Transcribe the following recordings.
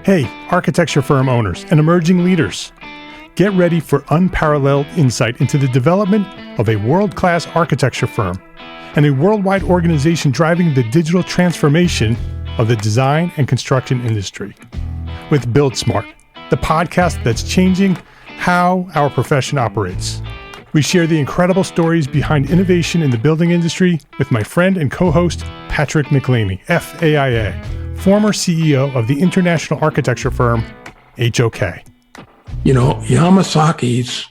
Hey, architecture firm owners and emerging leaders. Get ready for unparalleled insight into the development of a world-class architecture firm and a worldwide organization driving the digital transformation of the design and construction industry. With Build Smart, the podcast that's changing how our profession operates. We share the incredible stories behind innovation in the building industry with my friend and co-host, Patrick McLeamy, FAIA, former CEO of the international architecture firm, HOK. You know, Yamasaki's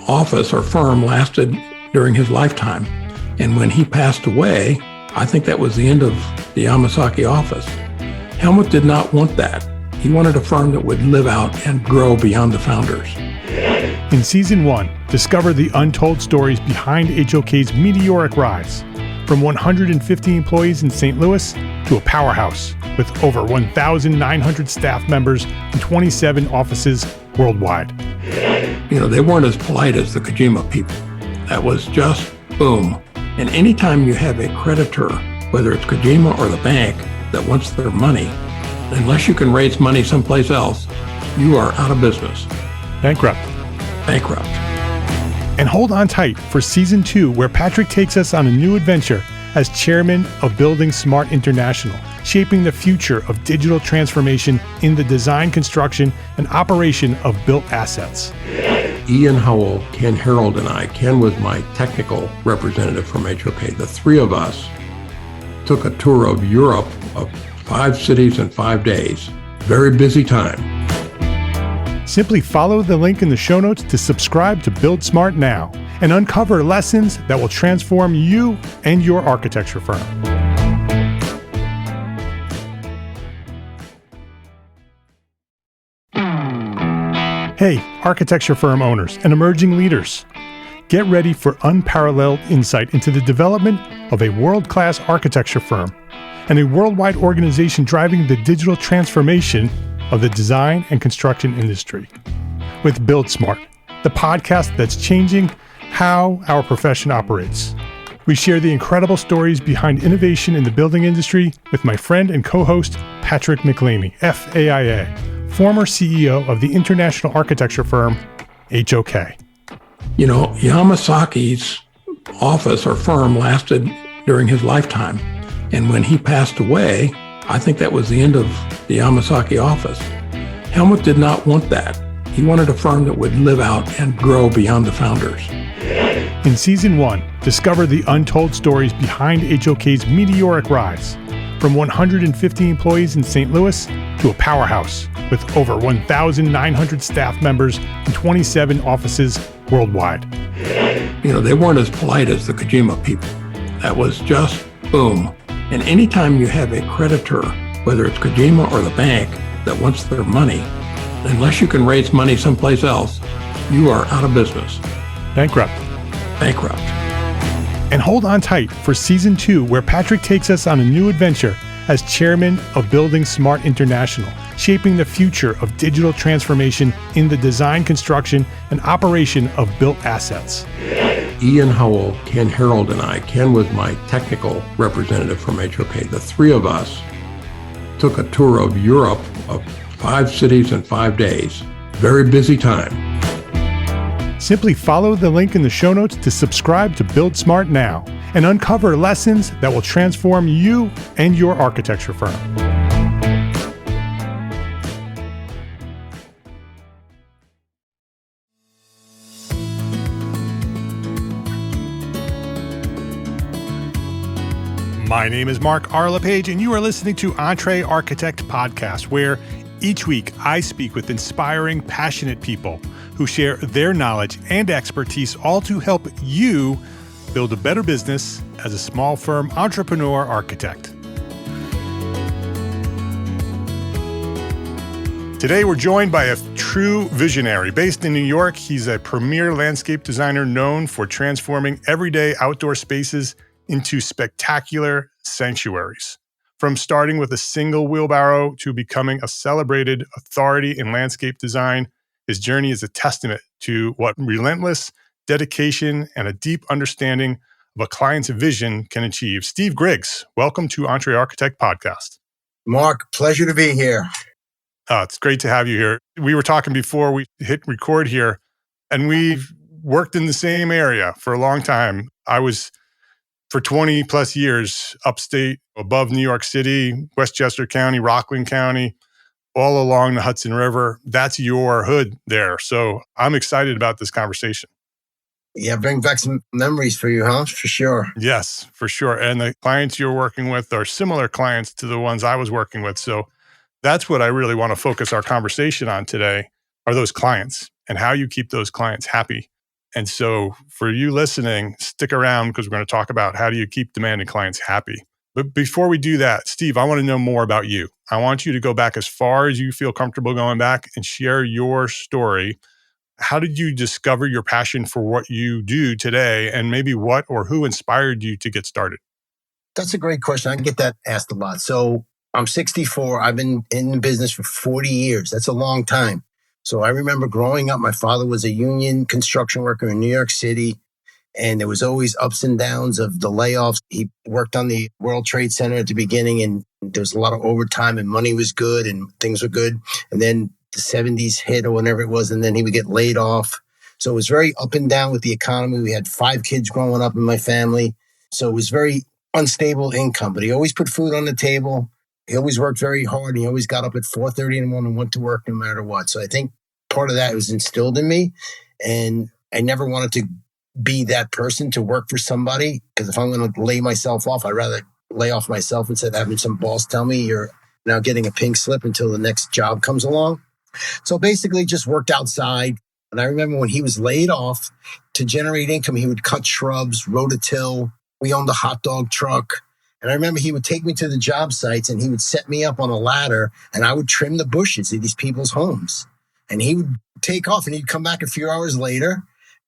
office or firm lasted during his lifetime. And when he passed away, I think that was the end of the Yamasaki office. Helmut did not want that. He wanted a firm that would live out and grow beyond the founders. In Season 1, discover the untold stories behind HOK's meteoric rise, from 150 employees in St. Louis to a powerhouse with over 1,900 staff members and 27 offices worldwide. You know, they weren't as polite as the Kojima people. That was just boom. And anytime you have a creditor, whether it's Kojima or the bank, that wants their money, unless you can raise money someplace else, you are out of business. Bankrupt. And hold on tight for Season 2, where Patrick takes us on a new adventure as chairman of Building Smart International, shaping the future of digital transformation in the design, construction, and operation of built assets. Ian Howell, Ken Harold, and I, Ken was my technical representative from HOK. The three of us took a tour of Europe of 5 cities in 5 days. Very busy time. Simply follow the link in the show notes to subscribe to Build Smart now and uncover lessons that will transform you and your architecture firm. Hey, architecture firm owners and emerging leaders. Get ready for unparalleled insight into the development of a world-class architecture firm and a worldwide organization driving the digital transformation of the design and construction industry. With Build Smart, the podcast that's changing how our profession operates. We share the incredible stories behind innovation in the building industry with my friend and co-host, Patrick McLeamy, FAIA, former CEO of the international architecture firm, HOK. You know, Yamasaki's office or firm lasted during his lifetime. And when he passed away, I think that was the end of the Yamasaki office. Helmut did not want that. He wanted a firm that would live out and grow beyond the founders. In Season 1, discover the untold stories behind HOK's meteoric rise, from 150 employees in St. Louis to a powerhouse with over 1,900 staff members and 27 offices worldwide. You know, they weren't as polite as the Kojima people. That was just boom. And anytime you have a creditor, whether it's Kojima or the bank, that wants their money, unless you can raise money someplace else, you are out of business. Bankrupt. And hold on tight for Season 2, where Patrick takes us on a new adventure as chairman of Building Smart International, shaping the future of digital transformation in the design, construction, and operation of built assets. Ian Howell, Ken Harold, and I, Ken was my technical representative from HOK. The three of us took a tour of Europe of 5 cities in 5 days. Very busy time. Simply follow the link in the show notes to subscribe to Build Smart now and uncover lessons that will transform you and your architecture firm. My name is Mark R. LePage, and you are listening to Entre Architect Podcast, where each week I speak with inspiring, passionate people who share their knowledge and expertise, all to help you build a better business as a small firm entrepreneur architect. Today, we're joined by a true visionary. Based in New York, he's a premier landscape designer known for transforming everyday outdoor spaces into spectacular sanctuaries. From starting with a single wheelbarrow to becoming a celebrated authority in landscape design, his journey is a testament to what relentless dedication and a deep understanding of a client's vision can achieve. Steve Griggs, welcome to Entre Architect Podcast. Mark, pleasure to be here. It's great to have you here. We were talking before we hit record here, and we've worked in the same area for a long time. I was for 20 plus years upstate above New York City, Westchester County, Rockland County, all along the Hudson River. That's your hood there. So I'm excited about this conversation. Yeah, bring back some memories for you, huh? For sure. Yes, for sure. And the clients you're working with are similar clients to the ones I was working with. So that's what I really want to focus our conversation on today are those clients and how you keep those clients happy. And so for you listening, stick around because we're going to talk about how do you keep demanding clients happy. But before we do that, Steve, I want to know more about you. I want you to go back as far as you feel comfortable going back and share your story. How did you discover your passion for what you do today? And maybe what or who inspired you to get started? That's a great question. I get that asked a lot. So I'm 64. I've been in the business for 40 years. That's a long time. So I remember growing up, my father was a union construction worker in New York City. And there was always ups and downs of the layoffs. He worked on the World Trade Center at the beginning, and there was a lot of overtime, and money was good, and things were good. And then the 70s hit or whenever it was, and then he would get laid off. So it was very up and down with the economy. We had 5 kids growing up in my family. So it was very unstable income, but he always put food on the table. He always worked very hard. And he always got up at 4:30 in the morning and went to work no matter what. So I think part of that was instilled in me. And I never wanted to be that person to work for somebody. Because if I'm going to lay myself off, I'd rather lay off myself instead of having some boss tell me you're now getting a pink slip until the next job comes along. So basically just worked outside. And I remember when he was laid off to generate income, he would cut shrubs, rototill. We owned a hot dog truck. And I remember he would take me to the job sites and he would set me up on a ladder and I would trim the bushes of these people's homes. And he would take off and he'd come back a few hours later.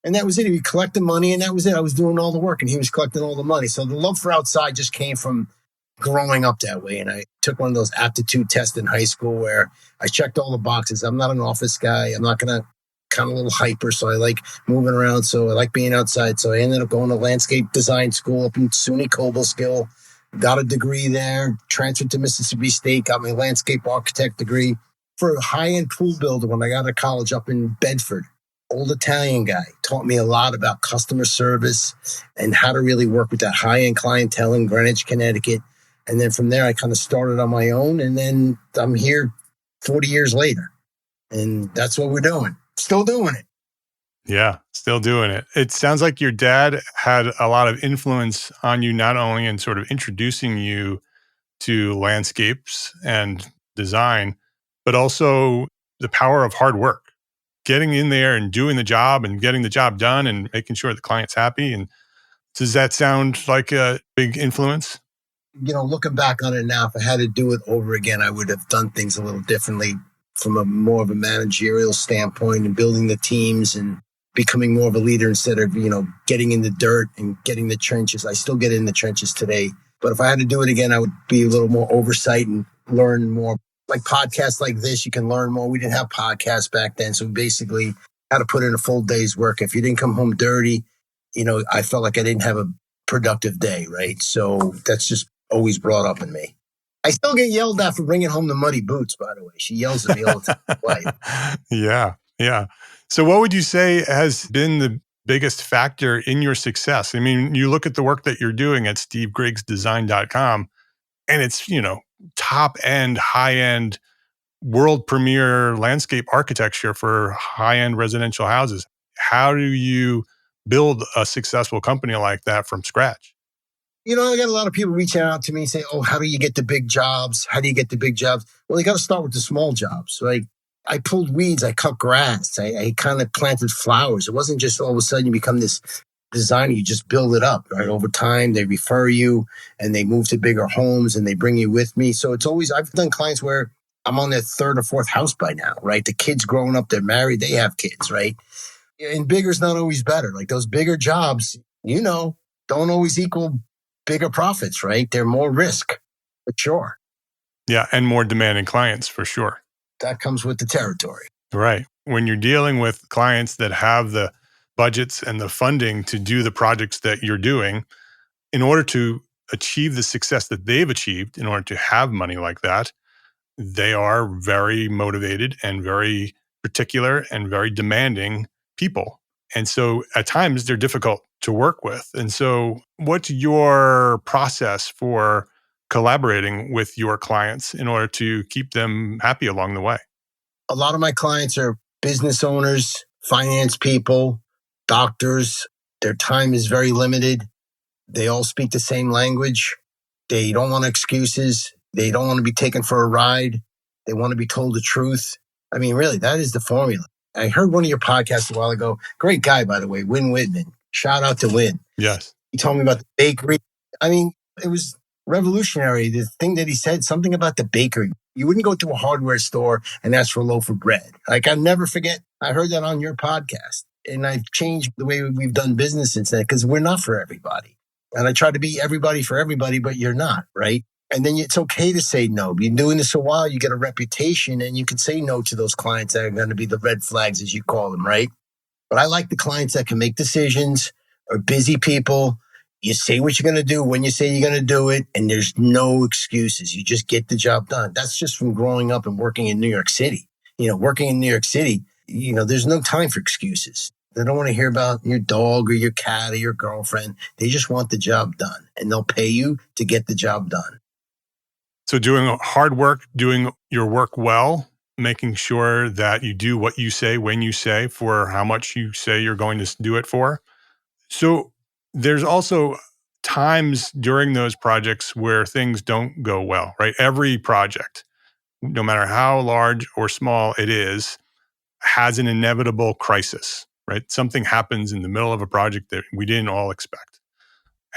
And that was it. He would collect the money and that was it. I was doing all the work and he was collecting all the money. So the love for outside just came from growing up that way. And I took one of those aptitude tests in high school where I checked all the boxes. I'm not an office guy. I'm not going to kind of a little hyper. So I like moving around. So I like being outside. So I ended up going to landscape design school up in SUNY Cobleskill, got a degree there, transferred to Mississippi State, got my landscape architect degree for a high-end pool builder when I got to college up in Bedford. Old Italian guy taught me a lot about customer service and how to really work with that high-end clientele in Greenwich, Connecticut. And then from there, I kind of started on my own. And then I'm here 40 years later. And that's what we're doing. Still doing it. Yeah, still doing it. It sounds like your dad had a lot of influence on you, not only in sort of introducing you to landscapes and design, but also the power of hard work, getting in there and doing the job and getting the job done and making sure the client's happy. And does that sound like a big influence? Looking back on it now, if I had to do it over again, I would have done things a little differently from a more of a managerial standpoint and building the teams and becoming more of a leader instead of, getting in the dirt and getting the trenches. I still get in the trenches today. But if I had to do it again, I would be a little more oversight and learn more. Like podcasts like this, you can learn more. We didn't have podcasts back then. So basically had to put in a full day's work. If you didn't come home dirty, I felt like I didn't have a productive day, right? So that's just always brought up in me. I still get yelled at for bringing home the muddy boots, by the way. She yells at me all the time. Yeah. So what would you say has been the biggest factor in your success? I mean, you look at the work that you're doing at stevegrigsdesign.com and it's, top end, high end, world premiere landscape architecture for high end residential houses. How do you build a successful company like that from scratch? I got a lot of people reaching out to me and say, oh, how do you get the big jobs? How do you get the big jobs? Well, you got to start with the small jobs, right? I pulled weeds. I cut grass. I kind of planted flowers. It wasn't just all of a sudden you become this designer. You just build it up, right? Over time, they refer you and they move to bigger homes and they bring you with me. So it's always, I've done clients where I'm on their 3rd or 4th house by now, right? The kids growing up, they're married, they have kids, right? And bigger's not always better. Like those bigger jobs, don't always equal bigger profits, right? They're more risk, for sure. Yeah, and more demanding clients, for sure. That comes with the territory. Right. When you're dealing with clients that have the budgets and the funding to do the projects that you're doing, in order to achieve the success that they've achieved, in order to have money like that, they are very motivated and very particular and very demanding people. And so at times they're difficult to work with. And so what's your process for collaborating with your clients in order to keep them happy along the way? A lot of my clients are business owners, finance people, doctors. Their time is very limited. They all speak the same language. They don't want excuses. They don't want to be taken for a ride. They want to be told the truth. I mean, really, that is the formula. I heard one of your podcasts a while ago. Great guy, by the way, Win Whitman. Shout out to Win. Yes. He told me about the bakery. I mean, it was revolutionary. The thing that he said, something about the bakery. You wouldn't go to a hardware store and ask for a loaf of bread. Like, I'll never forget. I heard that on your podcast. And I've changed the way we've done business since then because we're not for everybody. And I try to be everybody for everybody, but you're not, right? And then it's okay to say no. You've been doing this a while, you get a reputation, and you can say no to those clients that are going to be the red flags, as you call them, right? But I like the clients that can make decisions, are busy people. You say what you're going to do when you say you're going to do it, and there's no excuses. You just get the job done. That's just from growing up and working in New York City. Working in New York City, there's no time for excuses. They don't want to hear about your dog or your cat or your girlfriend. They just want the job done, and they'll pay you to get the job done. So doing hard work, doing your work well, making sure that you do what you say when you say for how much you say you're going to do it for. So there's also times during those projects where things don't go well, right? Every project, no matter how large or small it is, has an inevitable crisis, right? Something happens in the middle of a project that we didn't all expect.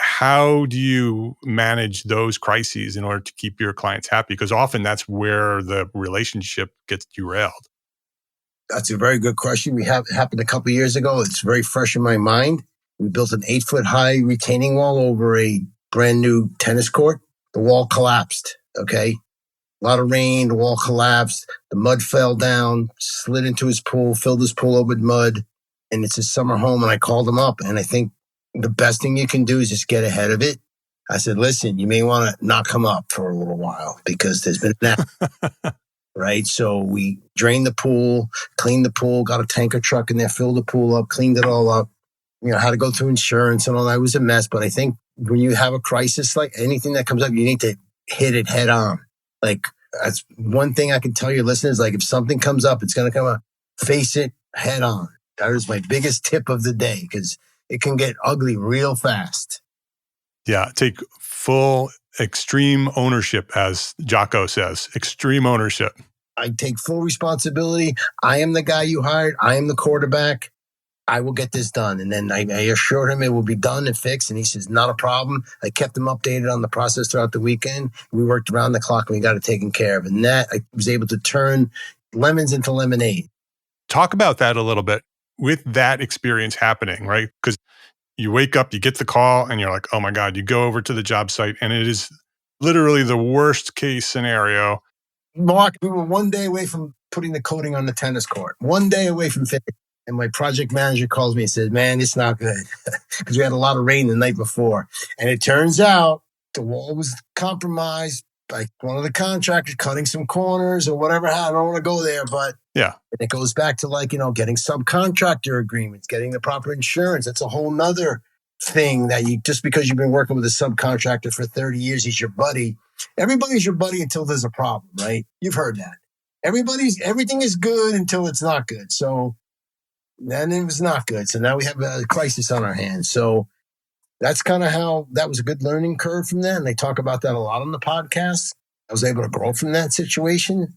How do you manage those crises in order to keep your clients happy? Because often that's where the relationship gets derailed. That's a very good question. It happened a couple of years ago. It's very fresh in my mind. We built an 8-foot high retaining wall over a brand new tennis court. The wall collapsed. Okay. A lot of rain. The wall collapsed. The mud fell down, slid into his pool, filled his pool up with mud. And it's his summer home. And I called him up, and I think the best thing you can do is just get ahead of it. I said, listen, you may want to not come up for a little while because there's been an accident. Right? So we drained the pool, cleaned the pool, got a tanker truck in there, filled the pool up, cleaned it all up, had to go through insurance and all that. It was a mess. But I think when you have a crisis, like anything that comes up, you need to hit it head on. Like, that's one thing I can tell your listeners. Like, if something comes up, it's going to come up, face it head on. That is my biggest tip of the day because it can get ugly real fast. Yeah. Take full extreme ownership, as Jocko says, extreme ownership. I take full responsibility. I am the guy you hired. I am the quarterback. I will get this done. And then I assured him it will be done and fixed. And he says, not a problem. I kept him updated on the process throughout the weekend. We worked around the clock and we got it taken care of. And that I was able to turn lemons into lemonade. Talk about that a little bit with that experience happening, right? Because you wake up, you get the call, and you're like, oh my God, you go over to the job site, and it is literally the worst case scenario. Mark, we were one day away from putting the coating on the tennis court, one day away from finishing. And my project manager calls me and says, man, it's not good because we had a lot of rain the night before. And it turns out the wall was compromised by one of the contractors cutting some corners or whatever. I don't want to go there, but yeah, it goes back to getting subcontractor agreements, getting the proper insurance. That's a whole nother thing that just because you've been working with a subcontractor for 30 years, he's your buddy. Everybody's your buddy until there's a problem, right? You've heard that. Everything is good until it's not good. So then it was not good. So now we have a crisis on our hands. So that's kind of how that was a good learning curve from that. And they talk about that a lot on the podcast. I was able to grow from that situation.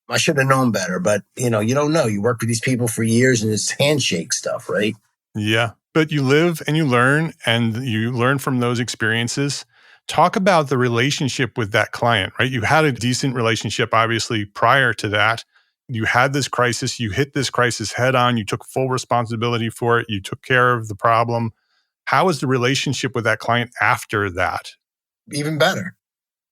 I should have known better, but you don't know. You work with these people for years and it's handshake stuff, right? Yeah. But you live and you learn from those experiences. Talk about the relationship with that client, right? You had a decent relationship, obviously, prior to that. You had this crisis. You hit this crisis head on. You took full responsibility for it. You took care of the problem. How was the relationship with that client after that? Even better.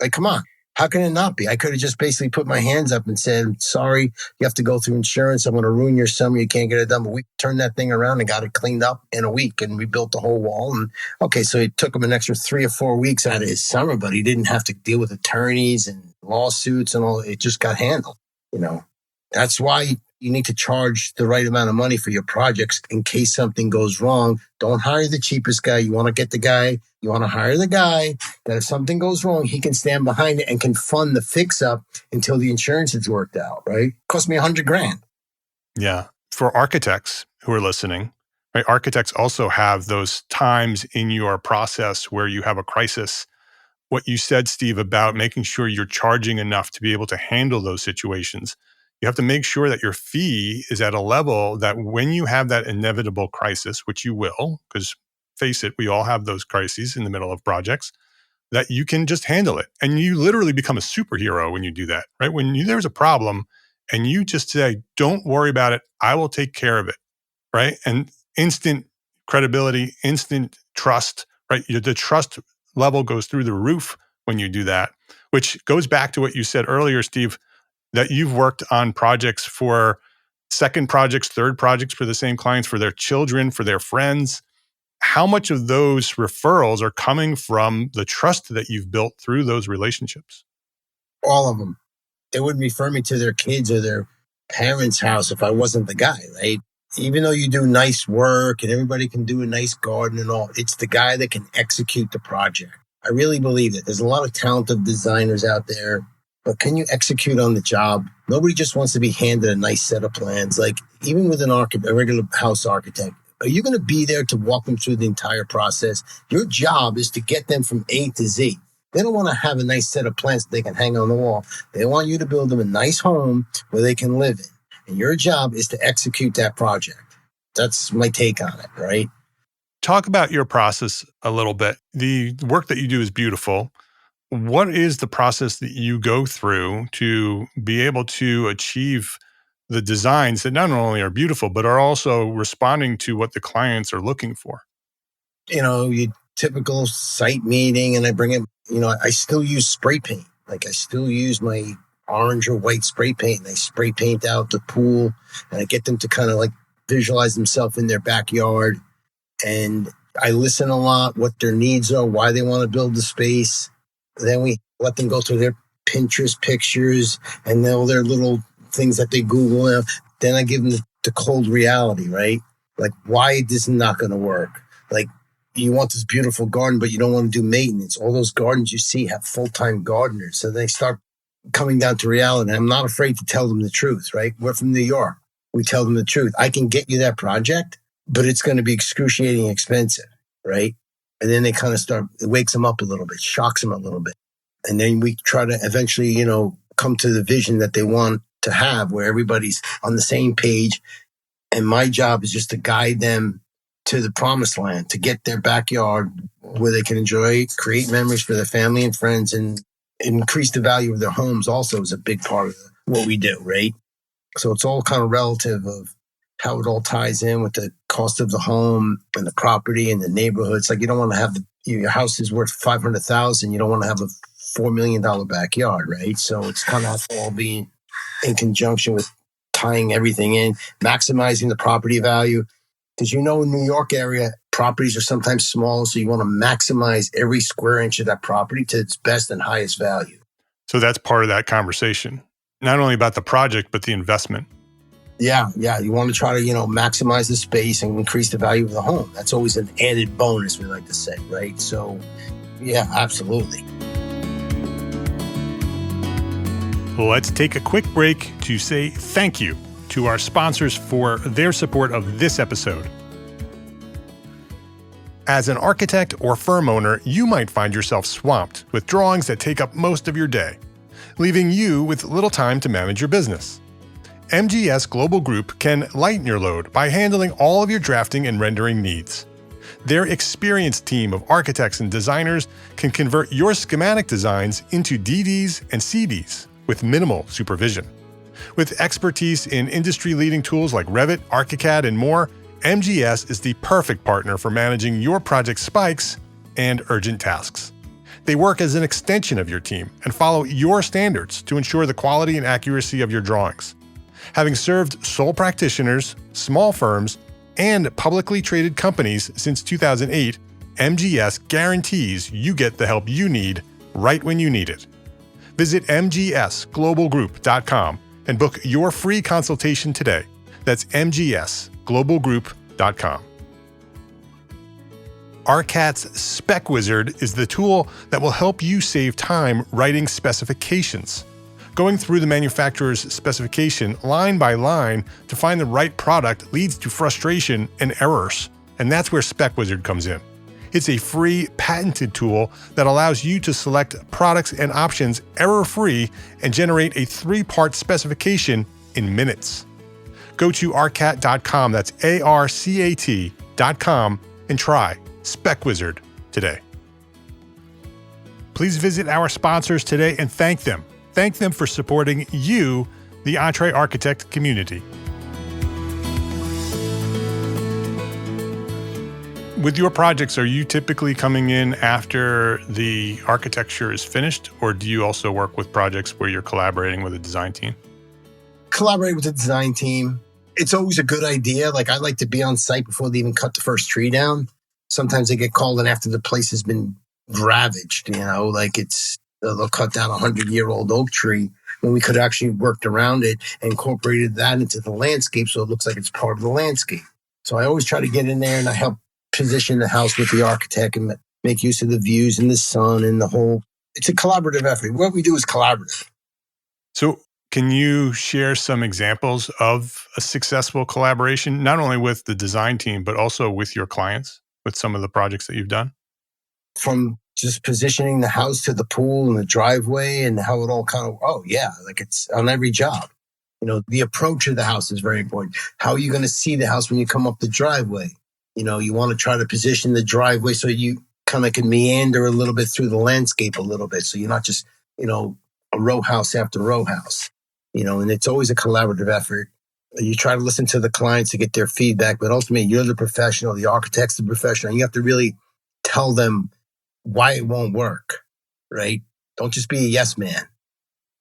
Like, come on. How can it not be? I could have just basically put my hands up and said, sorry, you have to go through insurance. I'm going to ruin your summer. You can't get it done. But we turned that thing around and got it cleaned up in a week, and we built the whole wall. And okay, so it took him an extra 3 or 4 weeks out of his summer, but he didn't have to deal with attorneys and lawsuits and all. It just got handled. That's why you need to charge the right amount of money for your projects in case something goes wrong. Don't hire the cheapest guy. You want to get the guy. You want to hire the guy that if something goes wrong, he can stand behind it and can fund the fix up until the insurance is worked out, right? Cost me $100,000. Yeah. For architects who are listening, right? Architects also have those times in your process where you have a crisis. What you said, Steve, about making sure you're charging enough to be able to handle those situations. You have to make sure that your fee is at a level that when you have that inevitable crisis, which you will, because face it, we all have those crises in the middle of projects, that you can just handle it. And you literally become a superhero when you do that, right? When there's a problem and you just say, don't worry about it, I will take care of it, right? And instant credibility, instant trust, right? The trust level goes through the roof when you do that, which goes back to what you said earlier, Steve, that you've worked on projects for second projects, third projects for the same clients, for their children, for their friends. How much of those referrals are coming from the trust that you've built through those relationships? All of them. They wouldn't refer me to their kids or their parents' house if I wasn't the guy, right? Even though you do nice work and everybody can do a nice garden and all, it's the guy that can execute the project. I really believe that. There's a lot of talented designers out there, but can you execute on the job? Nobody just wants to be handed a nice set of plans. Like even with a regular house architect, are you going to be there to walk them through the entire process? Your job is to get them from A to Z. They don't want to have a nice set of plans that they can hang on the wall. They want you to build them a nice home where they can live in. And your job is to execute that project. That's my take on it, right? Talk about your process a little bit. The work that you do is beautiful. What is the process that you go through to be able to achieve the designs that not only are beautiful, but are also responding to what the clients are looking for? Your typical site meeting, and I bring it, I still use spray paint. Like I still use my orange or white spray paint, and I spray paint out the pool, and I get them to kind of like visualize themselves in their backyard. And I listen a lot, what their needs are, why they want to build the space. Then we let them go through their Pinterest pictures and all their little things that they Google. Then I give them the cold reality, right? Like, why this is not going to work. Like, you want this beautiful garden, but you don't want to do maintenance. All those gardens you see have full-time gardeners. So they start coming down to reality. I'm not afraid to tell them the truth, right? We're from New York. We tell them the truth. I can get you that project, but it's going to be excruciating expensive, right? And then they kind of it wakes them up a little bit, shocks them a little bit. And then we try to eventually, come to the vision that they want to have where everybody's on the same page. And my job is just to guide them to the promised land, to get their backyard where they can enjoy, create memories for their family and friends, and increase the value of their homes also is a big part of what we do, right? So it's all kind of relative of how it all ties in with the cost of the home and the property and the neighborhood. It's like you don't want to have your house is worth $500,000. You don't want to have a $4 million backyard, right? So it's kind of all being in conjunction with tying everything in, maximizing the property value. Because in New York area, properties are sometimes small, so you want to maximize every square inch of that property to its best and highest value. So that's part of that conversation, not only about the project, but the investment. Yeah. You want to try to, maximize the space and increase the value of the home. That's always an added bonus, we like to say, right? So, yeah, absolutely. Let's take a quick break to say thank you to our sponsors for their support of this episode. As an architect or firm owner, you might find yourself swamped with drawings that take up most of your day, leaving you with little time to manage your business. MGS Global Group can lighten your load by handling all of your drafting and rendering needs. Their experienced team of architects and designers can convert your schematic designs into DDs and CDs with minimal supervision. With expertise in industry-leading tools like Revit, ArchiCAD, and more, MGS is the perfect partner for managing your project spikes and urgent tasks. They work as an extension of your team and follow your standards to ensure the quality and accuracy of your drawings. Having served sole practitioners, small firms, and publicly traded companies since 2008, MGS guarantees you get the help you need right when you need it. Visit mgsglobalgroup.com and book your free consultation today. That's mgsglobalgroup.com. ARCAT's Spec Wizard is the tool that will help you save time writing specifications. Going through the manufacturer's specification line by line to find the right product leads to frustration and errors, and that's where Spec Wizard comes in. It's a free, patented tool that allows you to select products and options error-free and generate a 3-part specification in minutes. Go to arcat.com, that's ARCAT.com, and try Spec Wizard today. Please visit our sponsors today and thank them. Thank them for supporting you, the Entre Architect community. With your projects, are you typically coming in after the architecture is finished, or do you also work with projects where you're collaborating with a design team? Collaborate with the design team. It's always a good idea. Like, I like to be on site before they even cut the first tree down. Sometimes they get called in after the place has been ravaged, like they'll cut down a 100-year-old oak tree when we could actually worked around it and incorporated that into the landscape so it looks like it's part of the landscape. So I always try to get in there and I help position the house with the architect and make use of the views and the sun and the whole. It's a collaborative effort. What we do is collaborative. So can you share some examples of a successful collaboration, not only with the design team, but also with your clients, with some of the projects that you've done? From just positioning the house to the pool and the driveway and how it all like it's on every job. The approach of the house is very important. How are you going to see the house when you come up the driveway? You want to try to position the driveway so you kind of can meander a little bit through the landscape a little bit. So you're not just, a row house after row house, and it's always a collaborative effort. You try to listen to the clients to get their feedback, but ultimately you're the professional, the architect's the professional. You have to really tell them why it won't work, right? Don't just be a yes man.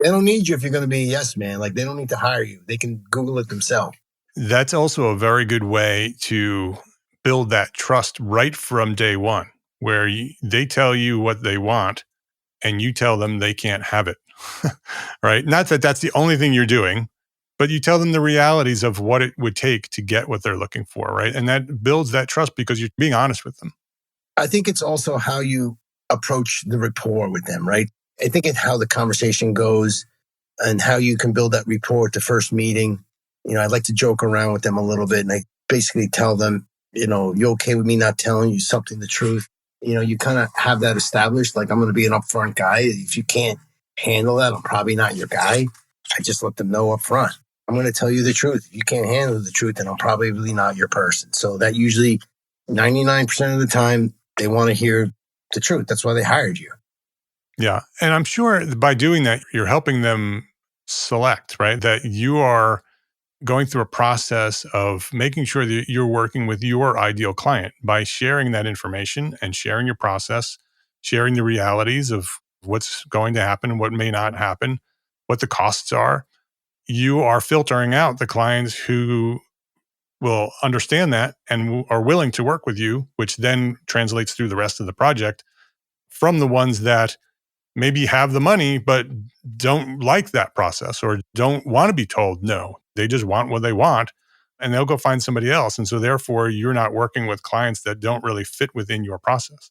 They don't need you if you're going to be a yes man. Like, they don't need to hire you. They can Google it themselves. That's also a very good way to build that trust right from day one, where they tell you what they want and you tell them they can't have it, right? Not that that's the only thing you're doing, but you tell them the realities of what it would take to get what they're looking for, right? And that builds that trust because you're being honest with them. I think it's also how you approach the rapport with them, right? I think it's how the conversation goes and how you can build that rapport at the first meeting. I like to joke around with them a little bit, and I basically tell them, you okay with me not telling you something, the truth? You kind of have that established. Like, I'm going to be an upfront guy. If you can't handle that, I'm probably not your guy. I just let them know up front. I'm going to tell you the truth. If you can't handle the truth, then I'm probably really not your person. So that usually 99% of the time, they want to hear the truth. That's why they hired you. Yeah. And I'm sure by doing that, you're helping them select, right? That you are going through a process of making sure that you're working with your ideal client by sharing that information and sharing your process, sharing the realities of what's going to happen, what may not happen, what the costs are. You are filtering out the clients who will understand that and are willing to work with you, which then translates through the rest of the project, from the ones that maybe have the money but don't like that process or don't want to be told no. They just want what they want, and they'll go find somebody else. And so therefore, you're not working with clients that don't really fit within your process.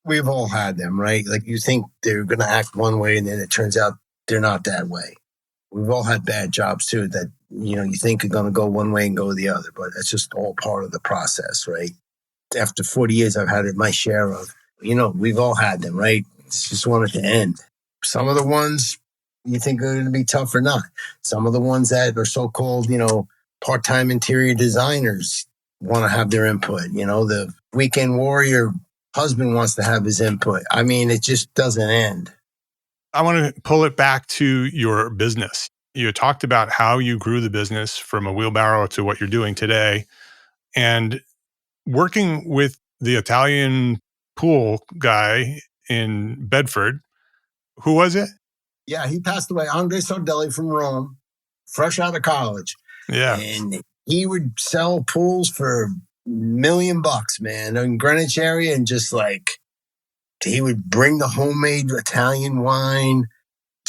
We've all had them, right? Like, you think they're going to act one way and then it turns out they're not that way. We've all had bad jobs too that, you think are going to go one way and go the other, but it's just all part of the process, right? After 40 years, I've had it my share of, we've all had them, right? It's just wanted to end. Some of the ones you think are going to be tough or not. Some of the ones that are so-called, part-time interior designers want to have their input. The weekend warrior husband wants to have his input. I mean, it just doesn't end. I want to pull it back to your business. You talked about how you grew the business from a wheelbarrow to what you're doing today. And working with the Italian pool guy in Bedford. Who was it? Yeah, he passed away. Andre Sardelli from Rome, fresh out of college. Yeah. And he would sell pools for $1,000,000, man, in Greenwich area. And just like, he would bring the homemade Italian wine,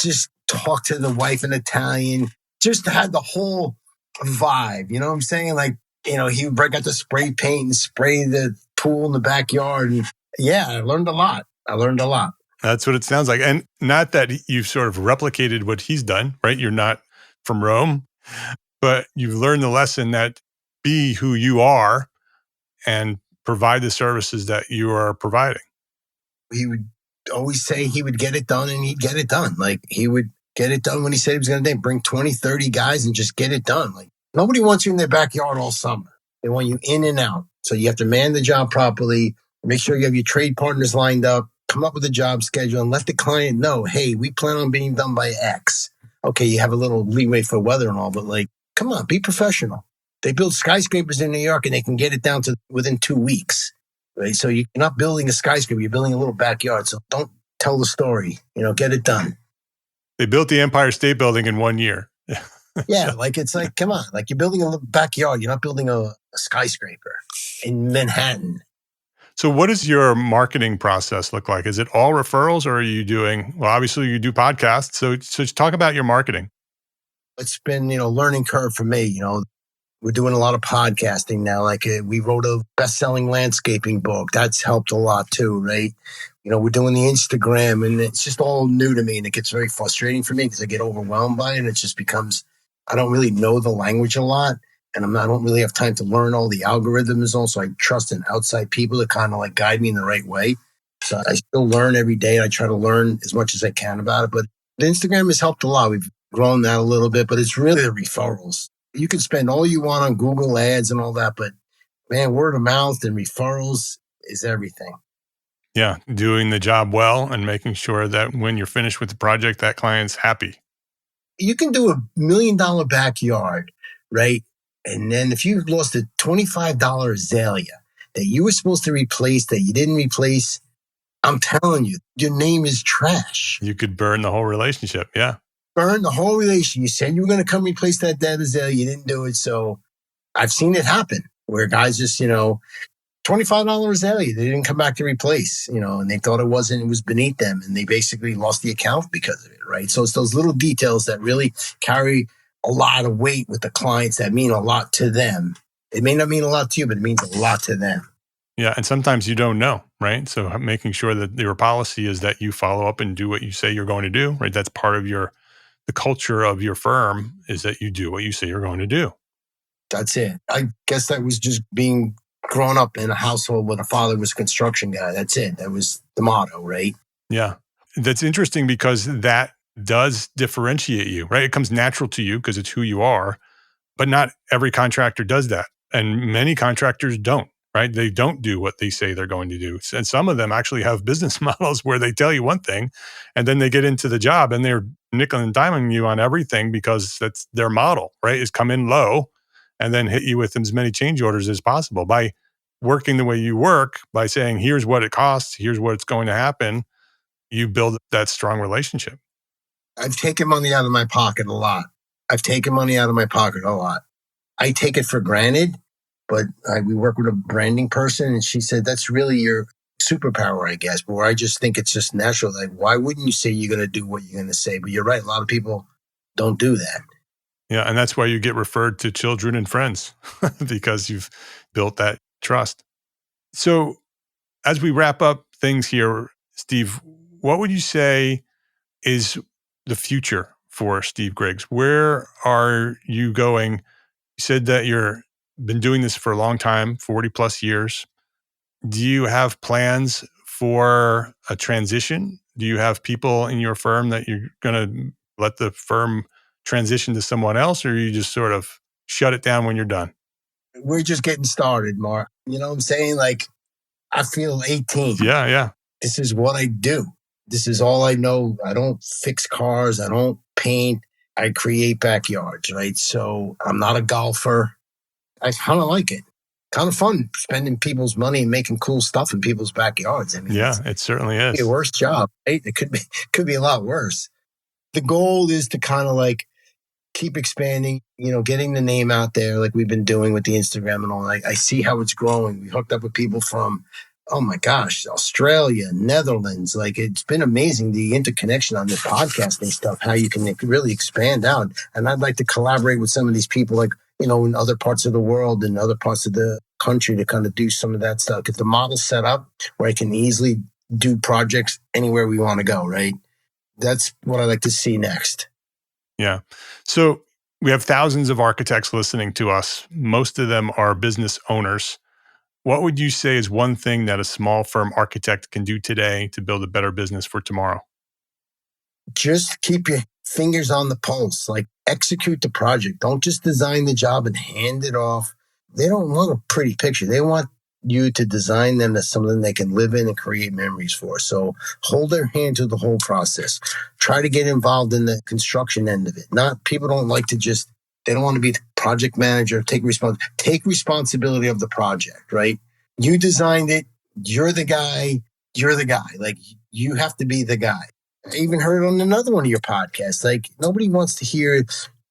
just talk to the wife in Italian, just had the whole vibe. You know what I'm saying? Like, he would break out the spray paint and spray the pool in the backyard. And yeah, I learned a lot. That's what it sounds like. And not that you've sort of replicated what he's done, right? You're not from Rome, but you've learned the lesson that be who you are and provide the services that you are providing. He would always say he would get it done, and he'd get it done. Like, he would get it done when he said he was going to bring 20, 30 guys and just get it done. Like, nobody wants you in their backyard all summer. They want you in and out. So you have to man the job properly, make sure you have your trade partners lined up, come up with a job schedule, and let the client know, hey, we plan on being done by X. Okay, you have a little leeway for weather and all, but like, come on, be professional. They build skyscrapers in New York and they can get it down to within 2 weeks. Right? So you're not building a skyscraper, you're building a little backyard. So don't tell the story, get it done. They built the Empire State Building in 1 year. Yeah, like, it's like, come on, like, you're building a little backyard. You're not building a skyscraper in Manhattan. So what does your marketing process look like? Is it all referrals, or are you doing, well, obviously you do podcasts. So talk about your marketing. It's been, learning curve for me. We're doing a lot of podcasting now. Like, we wrote a best-selling landscaping book. That's helped a lot too, right? We're doing the Instagram, and it's just all new to me, and it gets very frustrating for me because I get overwhelmed by it, and it just becomes, I don't really know the language a lot, and I don't really have time to learn all the algorithms. Also, I trust in outside people to kind of like guide me in the right way. So I still learn every day, and I try to learn as much as I can about it. But the Instagram has helped a lot. We've grown that a little bit, but it's really the referrals. You can spend all you want on Google ads and all that, but man, word of mouth and referrals is everything. Yeah, doing the job well and making sure that when you're finished with the project, that client's happy. You can do $1 million backyard, right? And then if you lost a $25 azalea that you were supposed to replace that you didn't replace, I'm telling you, your name is trash. You could burn the whole relationship. Yeah. Burn the whole relationship. You said you were going to come replace that dead azalea. You didn't do it. So I've seen it happen where guys just, $25 azalea, they didn't come back to replace, and they thought it was beneath them, and they basically lost the account because of it, right? So it's those little details that really carry a lot of weight with the clients that mean a lot to them. It may not mean a lot to you, but it means a lot to them. Yeah, and sometimes you don't know, right? So making sure that your policy is that you follow up and do what you say you're going to do, right? That's part of the culture of your firm, is that you do what you say you're going to do. That's it. I guess that was just being grown up in a household where the father was a construction guy. That's it. That was the motto, right? Yeah. That's interesting because that does differentiate you, right? It comes natural to you because it's who you are, but not every contractor does that. And many contractors don't, right? They don't do what they say they're going to do. And some of them actually have business models where they tell you one thing and then they get into the job and they're nickel and diming you on everything because that's their model, right? Is come in low and then hit you with as many change orders as possible. By working the way you work, by saying, here's what it costs, here's what's going to happen, you build that strong relationship. I've taken money out of my pocket a lot. I take it for granted, but we work with a branding person, and she said, that's really your superpower, I guess. But where I just think it's just natural. Like, why wouldn't you say you're going to do what you're going to say? But you're right. A lot of people don't do that. Yeah, and that's why you get referred to children and friends because you've built that trust. So as we wrap up things here, Steve, what would you say is the future for Steve Griggs? Where are you going? You said that you've been doing this for a long time, 40 plus years. Do you have plans for a transition? Do you have people in your firm that you're going to let the firm transition to someone else, or you just sort of shut it down when you're done? We're just getting started, Mark. You know what I'm saying? Like, I feel 18. Yeah. This is what I do. This is all I know. I don't fix cars. I don't paint. I create backyards, right? So I'm not a golfer. I kind of like it. kind of fun spending people's money and making cool stuff in people's backyards. I mean, Yeah, it certainly is. Your worst job, right? It could be a lot worse. The goal is to kind of like keep expanding, getting the name out there like we've been doing with the Instagram and all. I see how it's growing. We hooked up with people from, oh my gosh, Australia, Netherlands. Like, it's been amazing, the interconnection on this podcasting stuff, how you can really expand out. And I'd like to collaborate with some of these people, like, in other parts of the world and other parts of the country to kind of do some of that stuff. Get the model set up where I can easily do projects anywhere we want to go, right? That's what I like to see next. Yeah. So we have thousands of architects listening to us. Most of them are business owners. What would you say is one thing that a small firm architect can do today to build a better business for tomorrow? Just keep your fingers on the pulse. Like, execute the project. Don't just design the job and hand it off. They don't want a pretty picture. They want you to design them as something they can live in and create memories for. So hold their hand through the whole process. Try to get involved in the construction end of it. People don't like to they don't want to be the project manager. Take responsibility of the project, right? You designed it. You're the guy. Like, you have to be the guy. I even heard on another one of your podcasts, like, nobody wants to hear,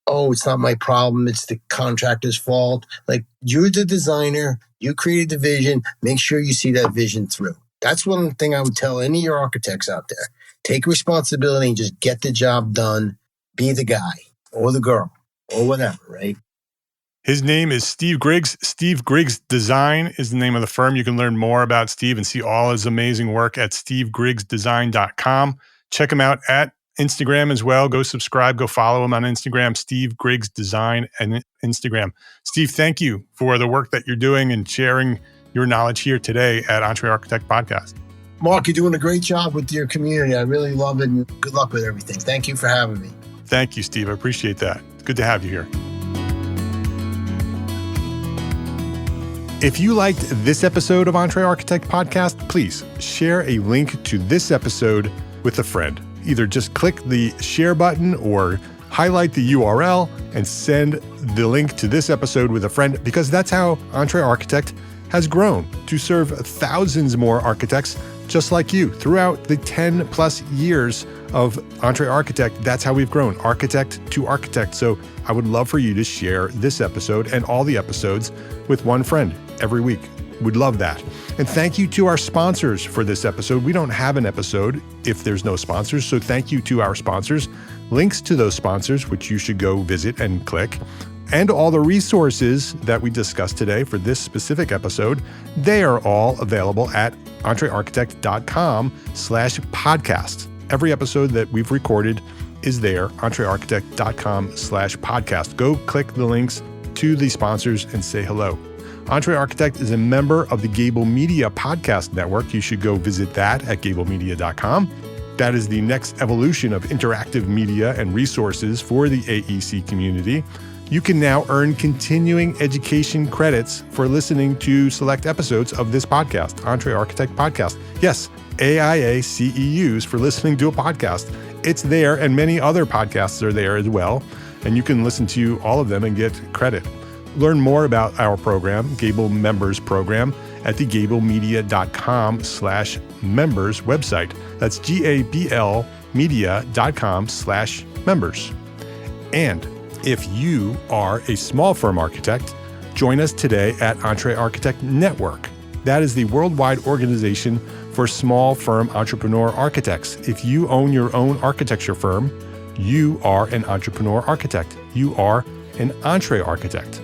oh, it's not my problem, it's the contractor's fault. Like, you're the designer, you created the vision, make sure you see that vision through. That's one thing I would tell any of your architects out there. Take responsibility and just get the job done. Be the guy or the girl or whatever, right? His name is Steve Griggs. Steve Griggs Design is the name of the firm. You can learn more about Steve and see all his amazing work at stevegrigsdesign.com. Check him out at Instagram as well. Go subscribe, go follow him on Instagram, Steve Griggs Design and Instagram. Steve, thank you for the work that you're doing and sharing your knowledge here today at Entre Architect Podcast. Mark, you're doing a great job with your community. I really love it, and good luck with everything. Thank you for having me. Thank you, Steve. I appreciate that. It's good to have you here. If you liked this episode of Entre Architect Podcast, please share a link to this episode with a friend. Either just click the share button or highlight the URL and send the link to this episode with a friend, because that's how Entre Architect has grown to serve thousands more architects just like you throughout the 10 plus years of Entre Architect. That's how we've grown, architect to architect. So I would love for you to share this episode and all the episodes with one friend every week. We'd love that. And thank you to our sponsors for this episode. We don't have an episode if there's no sponsors, so thank you to our sponsors. Links to those sponsors, which you should go visit and click, and all the resources that we discussed today for this specific episode, they are all available at entrearchitect.com/podcast. Every episode that we've recorded is there, entrearchitect.com/podcast. Go click the links to the sponsors and say hello. Entre Architect is a member of the Gable Media Podcast Network. You should go visit that at gablemedia.com. That is the next evolution of interactive media and resources for the AEC community. You can now earn continuing education credits for listening to select episodes of this podcast, Entre Architect Podcast. Yes, AIA CEUs for listening to a podcast. It's there, and many other podcasts are there as well, and you can listen to all of them and get credit. Learn more about our program, Gable Members Program, at the gablemedia.com/members website. That's GABL media.com/members. And if you are a small firm architect, join us today at Entre Architect Network. That is the worldwide organization for small firm entrepreneur architects. If you own your own architecture firm, you are an entrepreneur architect. You are an Entre Architect.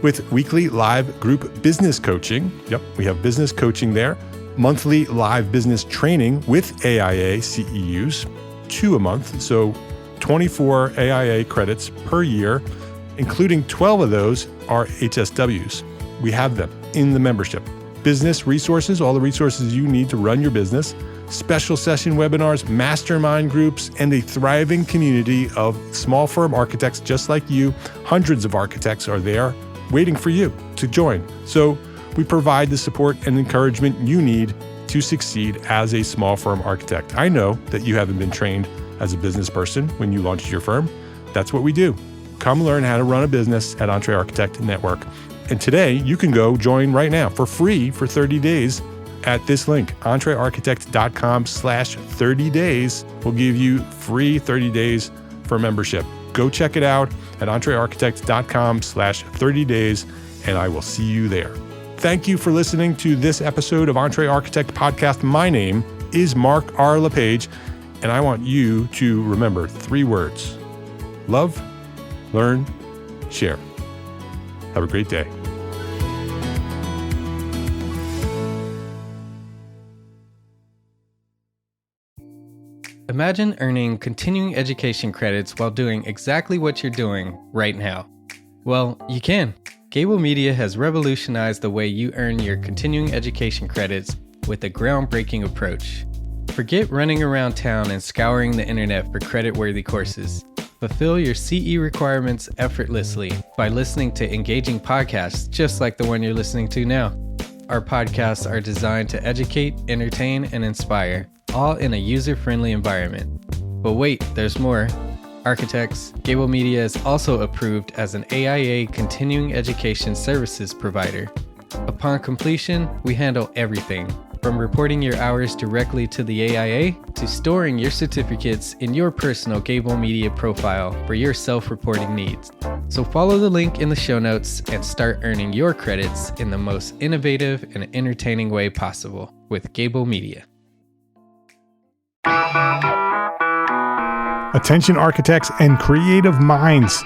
With weekly live group business coaching, we have business coaching there, monthly live business training with AIA CEUs, 2 a month, so 24 AIA credits per year, including 12 of those are HSWs. We have them in the membership. Business resources, all the resources you need to run your business, special session webinars, mastermind groups, and a thriving community of small firm architects just like you. Hundreds of architects are there waiting for you to join. So we provide the support and encouragement you need to succeed as a small firm architect. I know that you haven't been trained as a business person when you launched your firm. That's what we do. Come learn how to run a business at Entre Architect Network. And today, you can go join right now for free for 30 days at this link. entrearchitect.com/30 days will give you free 30 days for membership. Go check it out at entrearchitect.com/30 days, and I will see you there. Thank you for listening to this episode of Entre Architect Podcast. My name is Mark R. LePage, and I want you to remember 3 words: love, learn, share. Have a great day. Imagine earning continuing education credits while doing exactly what you're doing right now. Well, you can. Gable Media has revolutionized the way you earn your continuing education credits with a groundbreaking approach. Forget running around town and scouring the internet for credit-worthy courses. Fulfill your CE requirements effortlessly by listening to engaging podcasts just like the one you're listening to now. Our podcasts are designed to educate, entertain, and inspire, all in a user-friendly environment. But wait, there's more. Architects, Gable Media is also approved as an AIA continuing education services provider. Upon completion, we handle everything, from reporting your hours directly to the AIA to storing your certificates in your personal Gable Media profile for your self-reporting needs. So follow the link in the show notes and start earning your credits in the most innovative and entertaining way possible with Gable Media. Attention architects and creative minds,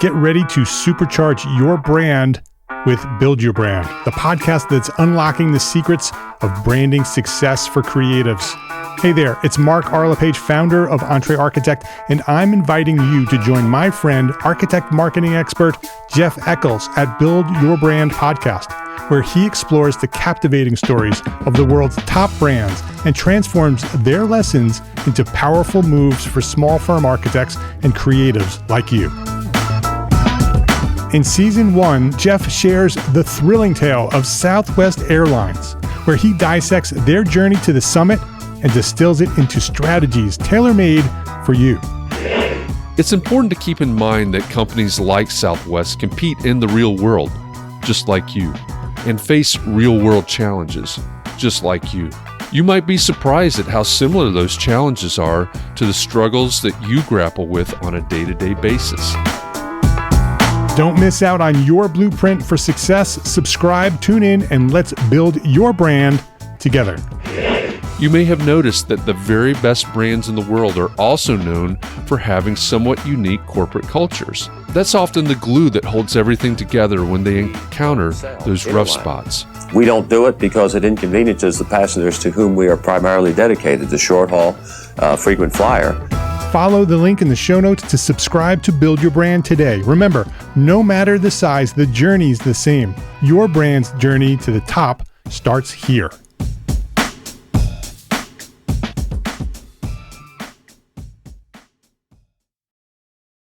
get ready to supercharge your brand with Build Your Brand, the podcast that's unlocking the secrets of branding success for creatives. Hey there, it's Mark R. LePage, founder of Entre Architect, and I'm inviting you to join my friend, architect marketing expert Jeff Eccles at Build Your Brand podcast, where he explores the captivating stories of the world's top brands and transforms their lessons into powerful moves for small firm architects and creatives like you. In Season 1, Jeff shares the thrilling tale of Southwest Airlines, where he dissects their journey to the summit and distills it into strategies tailor-made for you. It's important to keep in mind that companies like Southwest compete in the real world, just like you, and face real-world challenges, just like you. You might be surprised at how similar those challenges are to the struggles that you grapple with on a day-to-day basis. Don't miss out on your blueprint for success. Subscribe, tune in, and let's build your brand together. You may have noticed that the very best brands in the world are also known for having somewhat unique corporate cultures. That's often the glue that holds everything together when they encounter those rough spots. We don't do it because it inconveniences the passengers to whom we are primarily dedicated, the short haul, frequent flyer. Follow the link in the show notes to subscribe to Build Your Brand today. Remember, no matter the size, the journey's the same. Your brand's journey to the top starts here.